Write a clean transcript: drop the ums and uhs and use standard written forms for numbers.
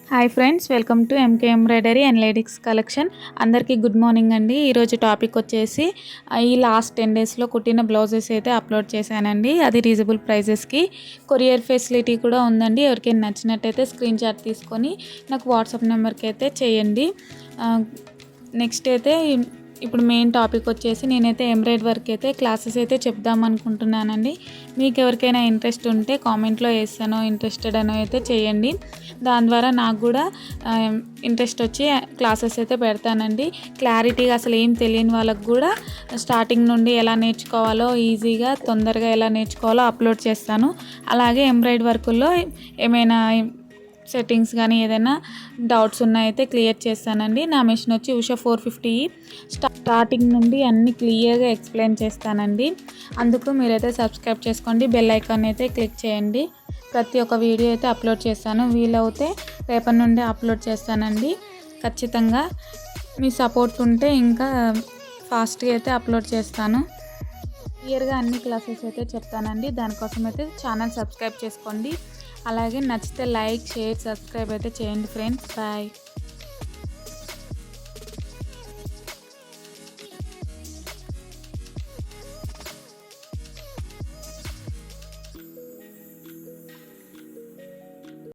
Hi friends, welcome to MK embroidery and ladies collection. అందరికీ good morning అండి. ఈరోజు topic వచ్చేసి ఈ లాస్ట్ 10 డేస్లో కుట్టిన బ్లౌజెస్ అయితే అప్లోడ్ చేశానండి. అది రీజనబుల్ ప్రైజెస్కి కొరియర్ ఫెసిలిటీ కూడా ఉందండి. ఎవరికైనా నచ్చినట్టయితే స్క్రీన్ షాట్ తీసుకొని నాకు వాట్సాప్ నెంబర్కి అయితే చేయండి. నెక్స్ట్ అయితే ఇప్పుడు మెయిన్ టాపిక్ వచ్చేసి నేనైతే ఎంబ్రాయిడరీ వర్క్ అయితే క్లాసెస్ అయితే చెప్దాం అనుకుంటున్నానండి. మీకు ఎవరికైనా ఇంట్రెస్ట్ ఉంటే కామెంట్లో వేస్తానో ఇంట్రెస్టెడ్ అనో అయితే చేయండి. దాని ద్వారా నాకు కూడా ఇంట్రెస్ట్ వచ్చి క్లాసెస్ అయితే పెడతానండి. క్లారిటీగా అసలు ఏం తెలియని వాళ్ళకు కూడా స్టార్టింగ్ నుండి ఎలా నేర్చుకోవాలో, ఈజీగా తొందరగా ఎలా నేర్చుకోవాలో అప్లోడ్ చేస్తాను. అలాగే ఎంబ్రాయిడరీ వర్కుల్లో ఏమైనా సెట్టింగ్స్ కానీ ఏదైనా డౌట్స్ ఉన్నాయైతే క్లియర్ చేస్తానండి. నా మెషిన్ వచ్చి ఉషా 450. స్టార్టింగ్ నుండి అన్ని క్లియర్గా ఎక్స్ప్లెయిన్ చేస్తానండి. అందుకు మీరైతే సబ్స్క్రైబ్ చేసుకోండి, బెల్ ఐకాన్ అయితే క్లిక్ చేయండి. ప్రతి ఒక్క వీడియో అయితే అప్లోడ్ చేస్తాను. వీలవుతే రేపటి నుండి అప్లోడ్ చేస్తానండి. ఖచ్చితంగా మీ సపోర్ట్ ఉంటే ఇంకా ఫాస్ట్గా అయితే అప్లోడ్ చేస్తాను. క్లియర్గా అన్ని క్లాసెస్ అయితే చెప్తానండి. దానికోసం అయితే ఛానల్ సబ్స్క్రైబ్ చేసుకోండి. అలాగే నచ్చితే లైక్, షేర్, సబ్స్క్రైబ్ అయితే చేయండి ఫ్రెండ్స్. బాయ్.